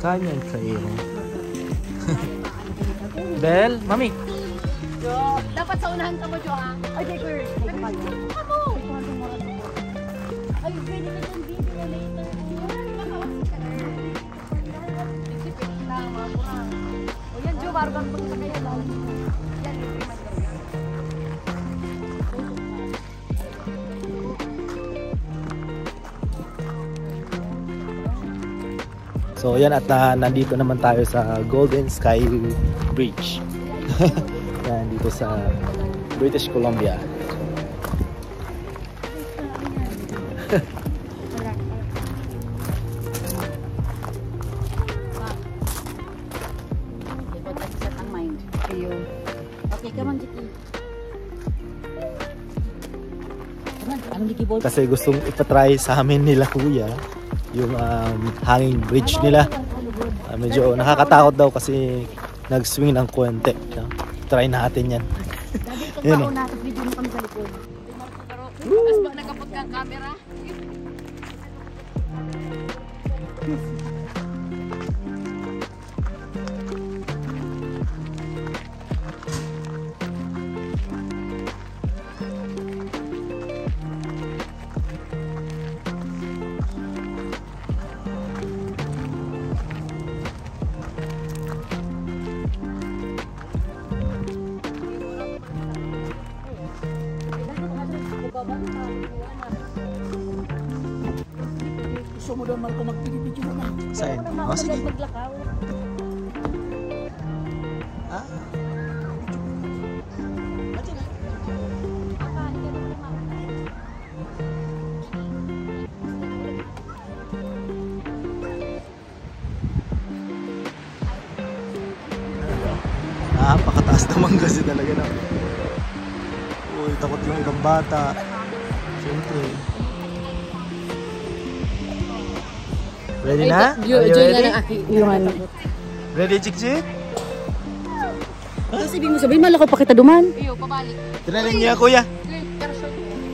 Kanyan kayo. Bel, mami. Jo, dapat sa unahan ka mo, Jo, ha? Ay, di, girl. Kamu! Ay, pwede ka dyan video later. Isipin lang, mga kurang. O yan, Jo, baru kang punta kayo lang. Yan, libre man daw yan. So yan, at nandito naman tayo sa Golden Sky Bridge. Yan, dito sa British Columbia. Kasi gustong ipatry sa amin nila kuya yung hanging bridge nila. Medyo nakakatakot daw kasi nag-swing ng konti. Try natin yan. Yan eh. Video mo kami sa likod. Tapos ba nakapot kang camera? Gusto mo naman kung mag-video mo na. Saan? Oh, sige. Ah? Napakataas naman kasi talaga na. Uy, takot yung ibang bata. Siyempre. Ready na? Are you ready? Ready, Chik-Chik? Sabihin malaki pa kita duman. Iyo, pabalik. Tinanin niya, kuya.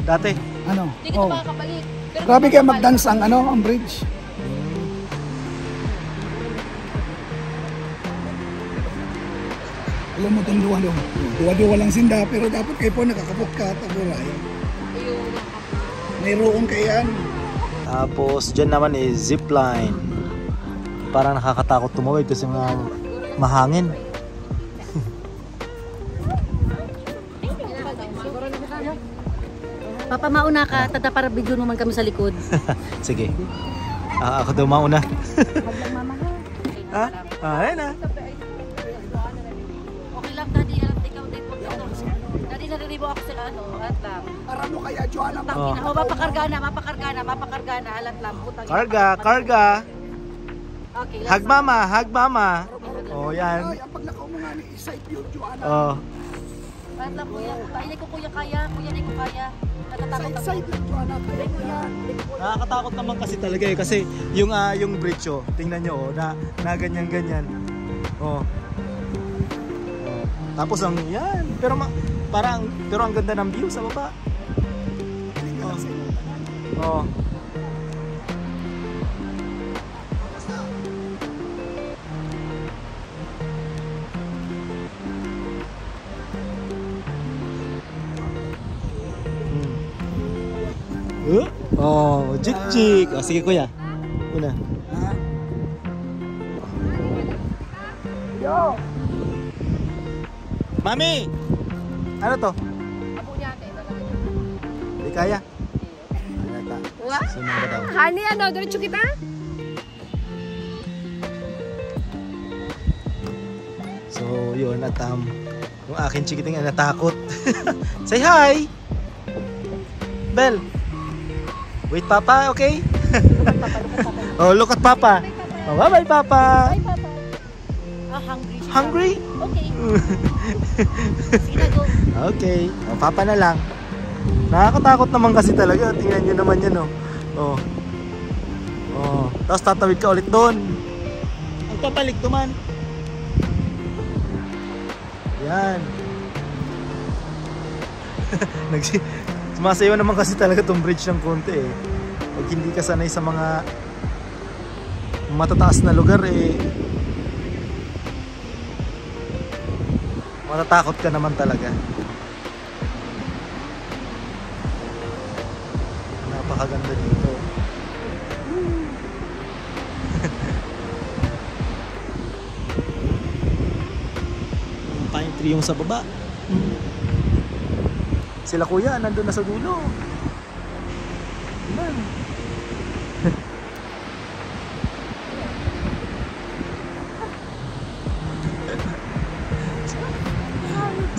Dati. Ano? Hindi ka makakabalik. Grabe kaya mag-dance ang ang bridge. Alam mo itong duwa-duwa. Duwa-duwa lang sinda, pero dapat kayo po nakakapot ka. Taguray. Mayroon kayan. Tapos dyan naman is zipline. Parang nakakatakot tumawid kasi mga mahangin. Papa, mauna ka. Tata para video naman kami sa likod. Sige. Ako daw mauna. Ha? Ayan na. Okay lang, Daddy. Ikaw din po. Daddy, nariribo ako sila. Alat lang. Para mo kaya, Joanna? Oh, mapakarga na. Alat lang. Karga. Okay, Hug mama. Oh, yan. Ay, ang paglakaw mo nga ni Isay Pure, Joanna. Oh. Kahit lang kuya. Hindi ko kuya kaya. Kuya, hindi ko kaya. Natatakot ako. Side lang to anak. Hindi kuya. Nakakatakot naman kasi talaga eh. Kasi yung bridge oh. Tingnan nyo oh. Na ganyan-ganyan. Oh. Oh. Tapos ang yan. Pero ang ganda ng view sa baba. Oh. Oh. Oh, jik-jik. Oh, sige kuya. Una. Yo! Mami! Ano to? Abo niya ate. Hindi kaya. Halata. What? Sumama daw. Honey, ano? Diretso kita? So, yun. At yung aking chikiting ay natakot. Say hi! Bell! Wait, Papa, okay? Oh, look at Papa. Oh, bye-bye, Papa. Bye, Papa. Ah, hungry siya. Hungry? Okay. Sige na, go. Okay. Oh, Papa na lang. Nakakatakot naman kasi talaga. Tingnan nyo naman yan, oh. Oh. Oh. Tapos tatawid ka ulit doon. Ang papalik tuman. Yan. Sumasayaw naman kasi talaga tong bridge ng konti eh. Pag hindi ka sanay sa mga matataas na lugar eh, matatakot ka naman talaga. Napakaganda dito. Pine tree yung sa baba. Sila kuya, nandun na sa dulo. Ayan.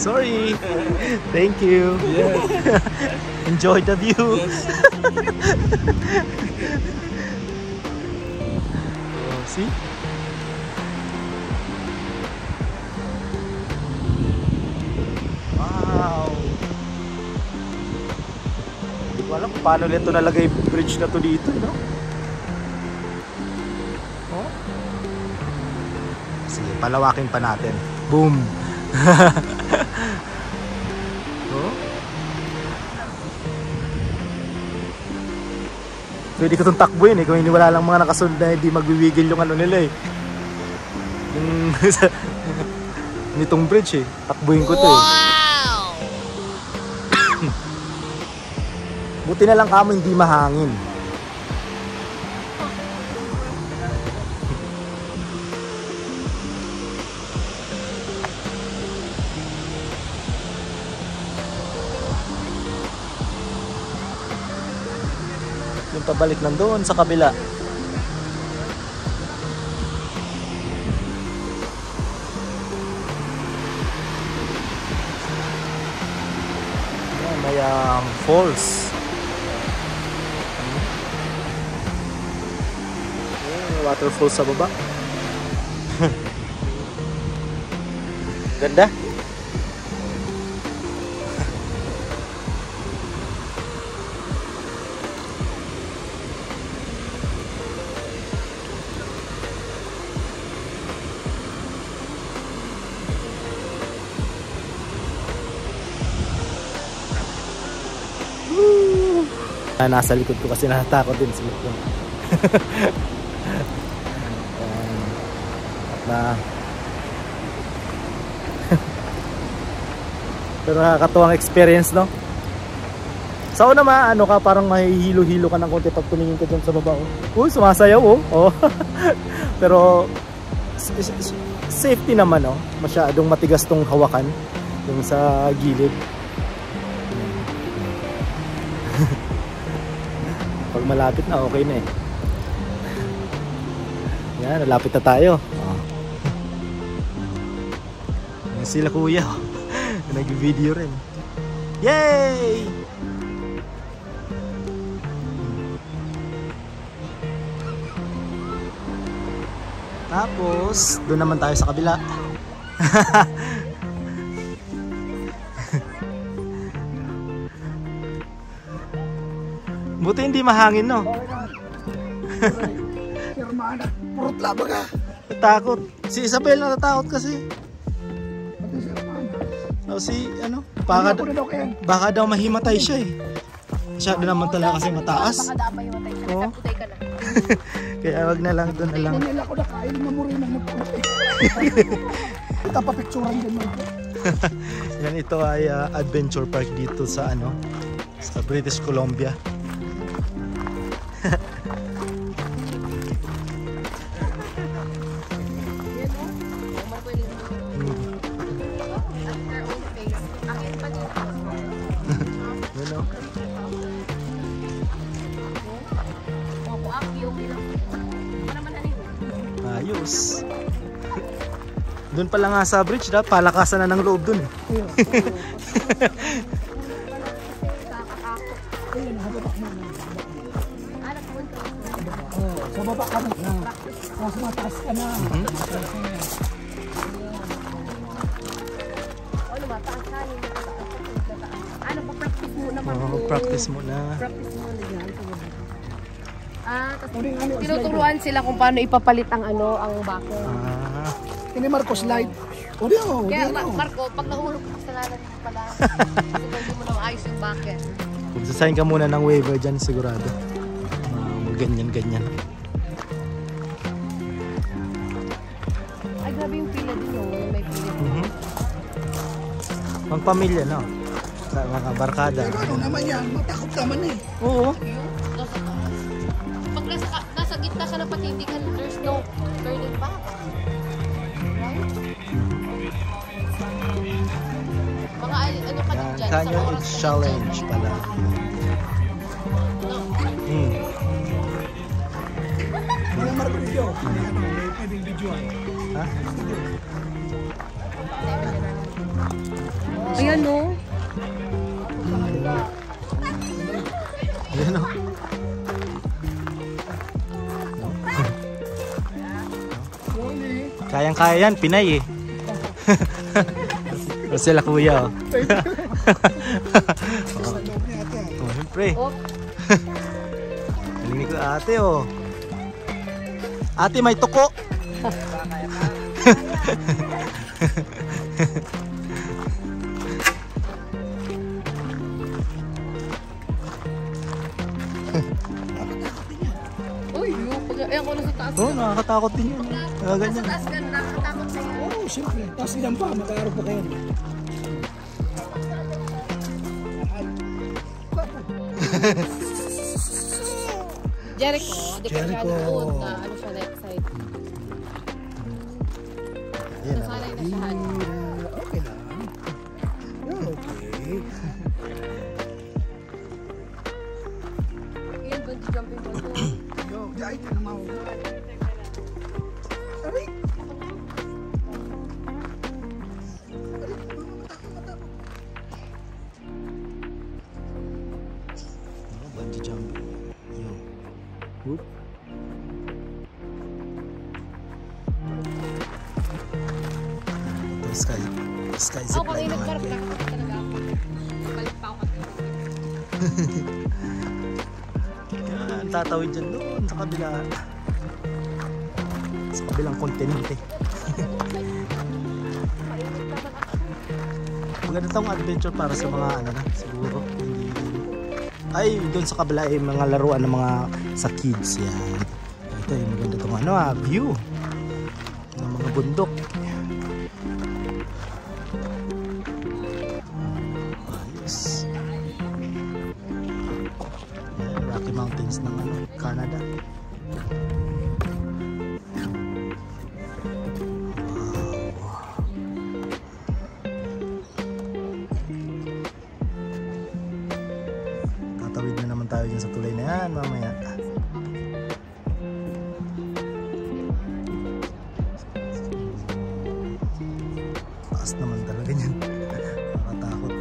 Sorry. Thank you. Yes. Enjoy the view. Yes. Oh, see? Wow. Hindi ko alam kung paano nito nalagay bridge na to dito, no? Oh. Sige, palawakin pa natin. Boom. Oh. Pwede ko itong takbuhin eh kung hindi wala lang mga nakasunod na hindi magwiwigil yung ano nila eh. Yung nitong bridge eh. Takbuhin ko to eh. Buti na lang kamo hindi mahangin. Yung pabalik nandoon sa kabila. May falls. Waterfall sa baba. Ganda. Nasa likod ko kasi natatakot din sila. Pero nakakatuwang experience, no? Sa una ano ka, parang mahihilo-hilo ka ng konti pag tumingin ka dyan sa baba. Uy, sumasayaw oh. Oh. Pero safety naman, no? Masyadong matigas tong hawakan yung sa gilid. Pag malapit na, okay na eh. Yan, nalapit na tayo. Oh. Sila kuya. Nag-video rin. Yay! Tapos, doon naman tayo sa kabila. Buti hindi mahangin, no? Okay na. Si Romana, purot laba ka. Takot. Si Isabel natatakot kasi. Pati si Romana. O si, ano? Ako na daw kaya. Baka daw mahimatay siya eh. Masyado naman talaga kasi mataas. Baka dapat yung matay siya. Oo. Nagkaputay ka na. Kaya wag na lang, doon na lang. Kanila ko na kain na mo rin ang magpulot. Tapapicturan din mo. Yan, ito ay adventure park dito sa ano, sa British Columbia. Yan o. Umar ko yung at their own pace. Akin pa din. Yun, no? Ako aki, okay lang. Ano naman na rin? Ayos. Doon pala nga sa bridge, palakasan na ng loob doon eh. Ayun, nakababa na. Anak mo ito. Sa baba ka na. Mas mataas ka na. Ano ba? Taas ka rin. Ano pa? Practice mo naman. Practice mo na. Practice mo na dyan. Tapos Uling ano, tinuturuan sila kung paano ipapalit ang ano, ang bucket. Ini Marco slide. O di o. Kaya Marco, pag nahulog ka sa lalan mo pala, kasi hindi mo nang ayos yung bucket. Magsasign ka muna ng waiver dyan sigurado. Ganyan-ganyan. Ay, grabe yung pila din yung may pila. Pang-pamilya, no? Sa mga barkada. Pero ano naman yan, matakot naman eh. Oo. Nasa taas. Pag nasa gitna ka na patindigan, there's no turning back. Right? Mga ano ka din dyan, Canyon sa oras It's ka Challenge dyan. pala. Mga Marco video. Ano, may pwedeng video. Ha? Ayan no. Yan, no? Kayang-kaya yan, Pinay eh. O sila kuya, oh. Sa loob niya ate. Oh, siyempre. Oh, Nalinig ko ate, oh. Ate, may tuko. uy, ayan ko na sa taas. Oh, nakakatakot din yan. Sa Ganyan. taas ka, nakakatakot na yan. Oo, siyempre. Tapos ilan pa, mag-aarap pa kayo. Jericho, di ka siya Jericho. doon na ano siya left side. Yan, oh. Nasanay na siya. Okay lang. Okay. Yan, bungee jumping mo to. Yo, ay, ka na mau. Aray! Bungee jumping. Yo. Whoop. Ito, sky Ako, zipline kanina naman. parang nakakita talaga ako. Balik pa ako kanina. Yan, tatawid dyan doon sa kabila. Sa kabilang kontinente. Maganda tong adventure para sa mga ano na, siguro. Hindi... Ay, doon sa kabila ay mga laruan ng mga sa kids. Yan. Ito yung maganda tong ano view ng mga bundok. Ayos. Yan, Rocky Mountains ng ano, Canada. Tatawid na naman tayo dyan sa tulay na yan mamaya. Taas naman talaga yan. Nakatakot.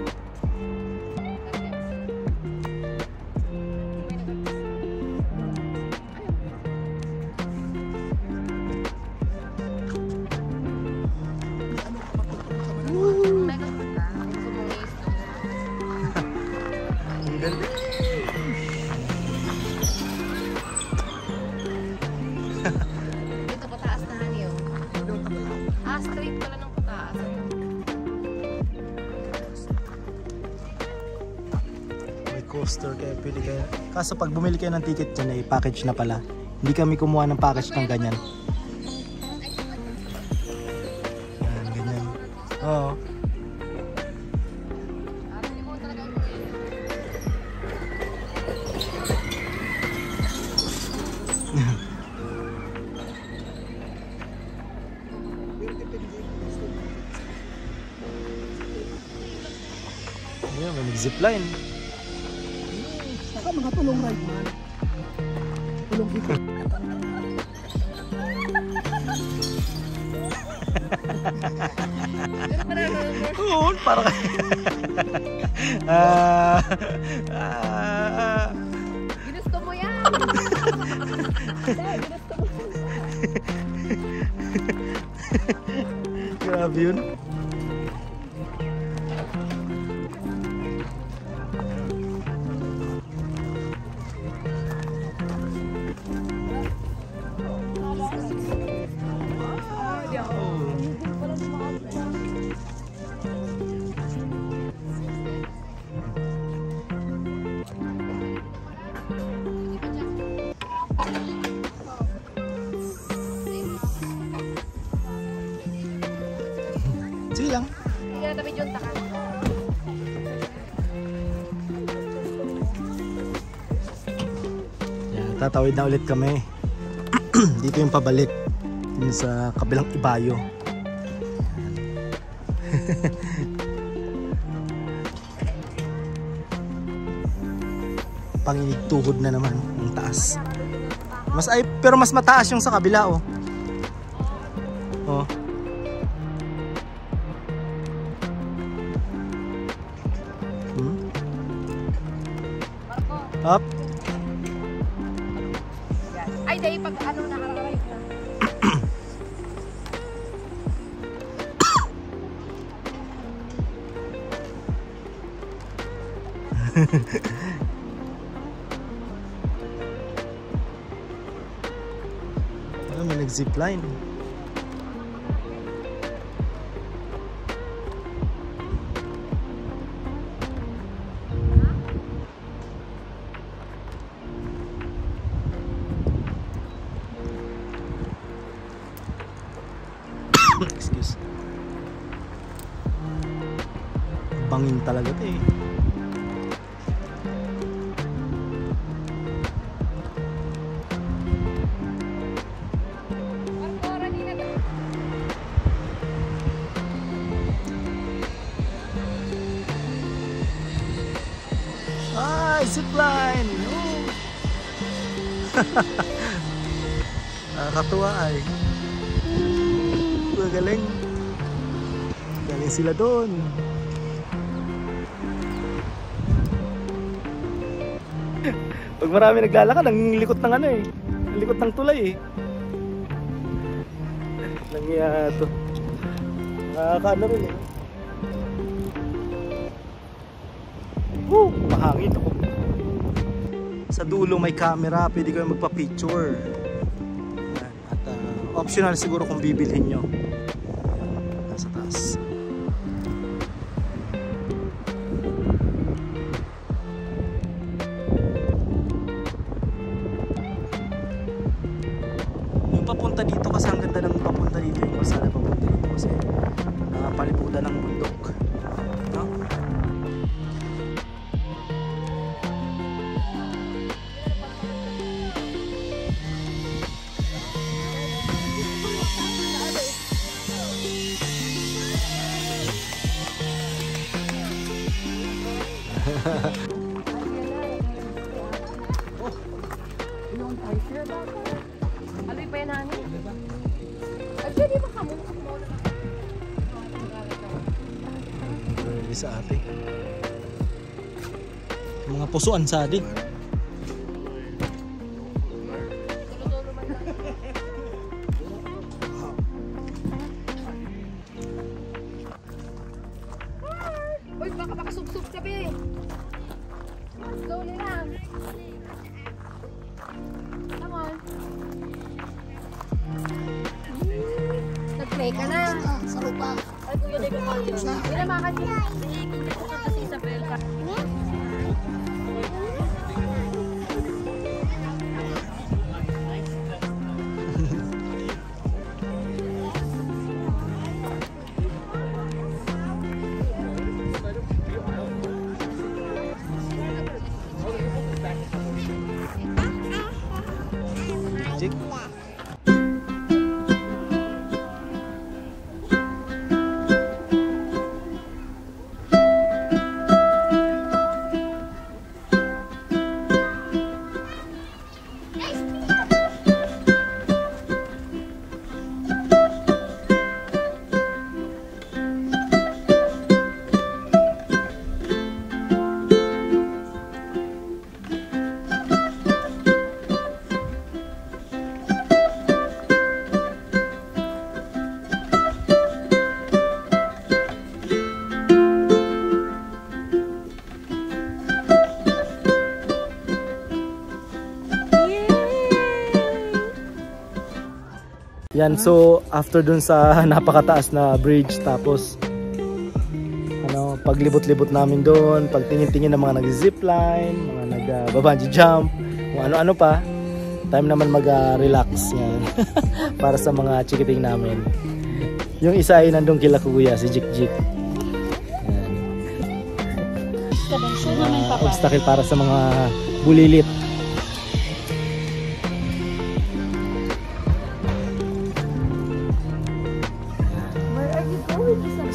Ang galing. coaster kaya pwede kayo. Kaso pag bumili kayo ng ticket dyan ay package na pala. Hindi kami kumuha ng package ng ganyan. Yan, ganyan. Oo. Ayan, may mag-zipline. Saka mga tulong ride man. Tulong dito. Oo, para kayo. Ginusto mo yan! Ginusto mo. Grabe yun. Sige lang. Hindi na tabi dyan takan. Yan, tatawid na ulit kami. Dito yung pabalik. Dun sa kabilang ibayo. Panginig tuhod na naman ang taas. Pero mas mataas yung sa kabila, oh. Oh. Up. Ay, dahil pag ano nakararay ko. Oh, may nag-zipline. Excuse. Bangin talaga 'to eh. Ay, zipline! Oh. Nakakatuwa ay. Galing. Galing sila doon. Pag marami naglalakad, ang likot ng ano eh. Ang likot ng tulay eh. Langya to. Nakakaano rin eh. Mahangin ako. Sa dulo may camera, pwede kayo magpa-picture. At optional siguro kung bibilhin nyo. Nasa taas. Yung papunta dito kasi ang ganda ng papunta dito. Yung kalsada papunta dito kasi palibutan ng bundok. No? Aloy pa yan namin. Ay, pwede ba kamo? Pwede sa ate. Mga pusuan sa atin. Uy, baka makasubsub ka be. Slowly lang. Come on. Nag-play ka na. Sa lupa. Ay, kung yun ay kumain. Hindi na makakasya. Kasi Isabel ka. Yan, so after dun sa napakataas na bridge, tapos ano, paglibot-libot namin doon, pagtingin-tingin ng mga nag-zipline, mga nag-bungee jump, kung ano-ano pa, time naman mag-relax yan para sa mga chikiting namin. Yung isa ay nandun kila kuya, si Jik Jik. Yan. Obstacle para sa mga bulilit.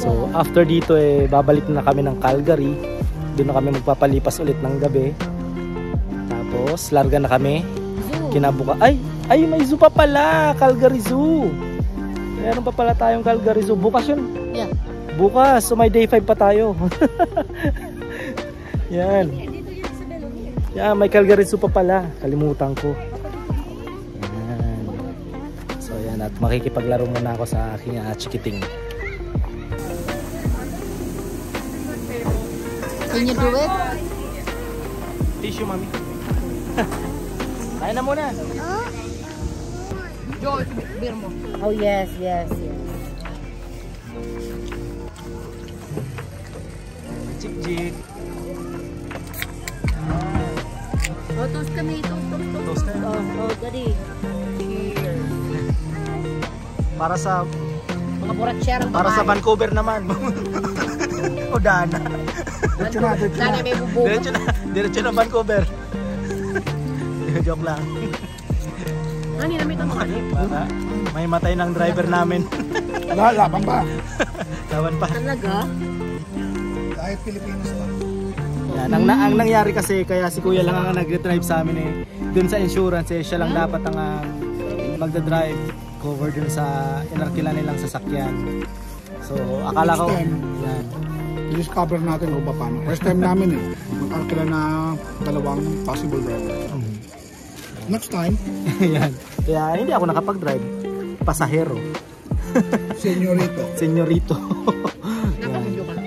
So after dito babalik na kami ng Calgary. Doon na kami magpapalipas ulit ng gabi. Tapos larga na kami. Kinabuka. Ay, may zoo pa pala, Calgary Zoo. Meron pa pala tayong Calgary Zoo. Bukas yun. Yeah. Bukas, so may day 5 pa tayo. Yan. Yan, may Calgary Zoo pa pala. Kalimutan ko. Yan. So yan, at makikipaglaro muna ako sa aking chikiting. Can you do it? Tissue, mami. Kain na muna. George, beer mo. Oh, yes. Jik Jik. Oh, toast kami. Toast. Toast na. Oh, daddy. Cheers. Para sa Mga buratsyerang Para sa Vancouver naman. O Dana. Sana may bubuo. Diretso na Vancouver. Joke lang. Ano na may tamang Baka may matay ng driver namin. Laban pa. Laban pa. Talaga? Kahit Pilipinas pa. Yan, ang nangyari kasi, kaya si kuya lang ang nag-drive sa amin dun sa insurance siya lang dapat ang magda-drive, cover dun sa inarkila nilang sasakyan. So akala ko yan. I-discover natin kung paano. First time namin mag-arkila na dalawang possible driver. Next time, Yan. Kaya hindi ako nakapag-drive. Pasahero. Senyorito. Napakadyo ka na.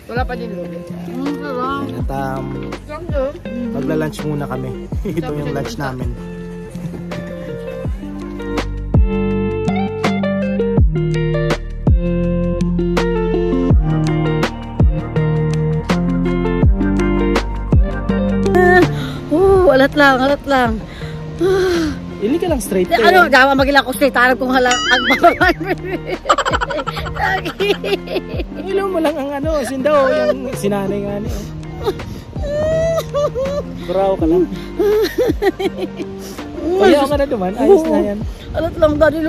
Wala pa din lobby. At magla-lunch muna kami. Ito yung lunch namin. Alat lang. Ili ka lang straight. Ano, dawa magila ko straight. Tarap kong halang agbaban. Ilaw mo lang ang sindaw, yung sinanay nga niyo. Buraw ka lang. Payaw ka na duman, ayos na yan. Alat lang, daddy.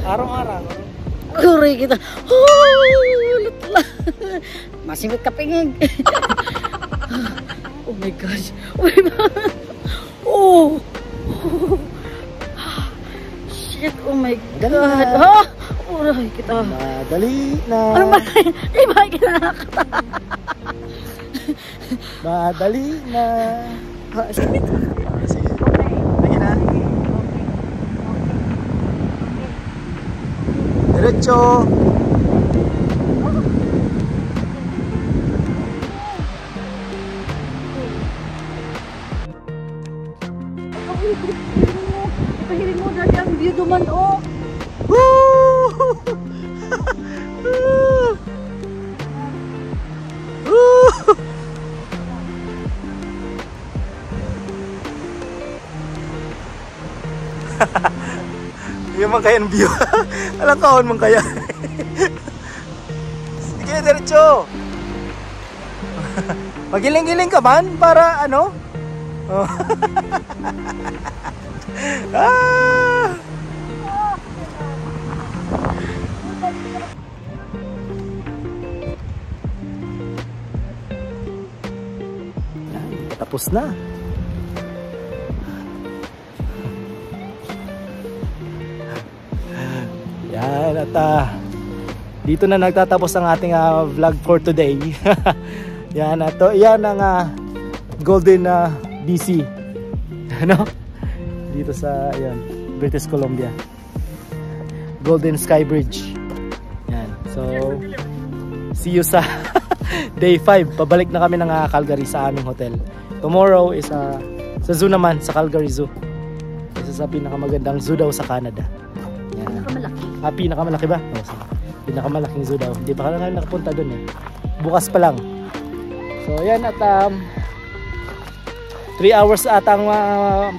Araw-araw. Kuri kita. Alat lang. Masingot ka pingig. Oh my gosh. Oh. Shit, oh my God. Oh, uray kita. Madali na. Ano ba? Iba kinakata. Madali na. Sige. Lagi na. Diretso. Pahirin mo dati ang view duman, oh. Yung man kaya ang view. Alam kaon man kaya. Sige, diretso. Magiling-giling ka man para ano? Oh. Ah! Tapos na. Yan at dito na nagtatapos ang ating vlog for today. Yan at yan ang Golden BC. Ano? Dito sa British Columbia. Golden Sky Bridge. Yan. So see you sa day 5. Pabalik na kami ng Calgary sa aming hotel. Tomorrow is sa zoo naman, sa Calgary Zoo. This is isa sa pinakamagandang zoo daw sa Canada. Yan. Pinakamalaki. Pinakamalaki ba? Oh, sige. Pinakamalaking zoo daw. Hindi pa kami nakapunta dun eh. Bukas pa lang. So yan at 3 hours ata ang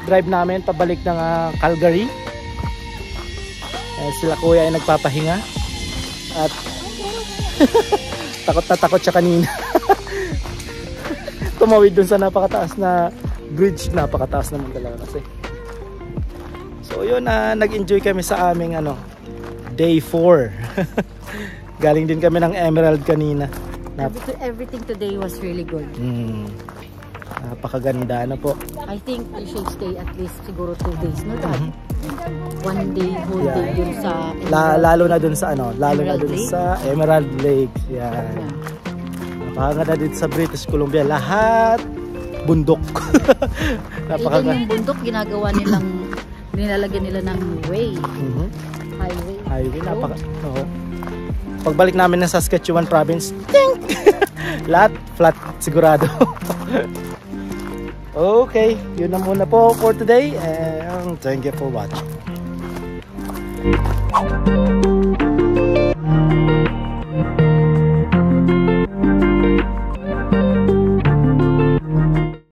drive namin pabalik ng Calgary. Sila kuya ay nagpapahinga. At takot na takot siya kanina. Tumawid dun sa napakataas na bridge. Napakataas naman talaga kasi. So yun, nag-enjoy kami sa aming day 4. Galing din kami ng Emerald kanina. Everything today was really good. Napakaganda na po. I think we should stay at least siguro 2 days, no Dad? 1 day, whole day dun sa lalo na dun sa Emerald Lake? Sa Emerald Lake. Yan. Yeah. Napakaganda dito sa British Columbia. Lahat bundok. Even yung bundok ginagawa nilang nilalagyan nila ng way. Highway. Oo. Pagbalik namin ng Saskatchewan province, lahat flat sigurado. Okay, yun na muna po for today and thank you for watching.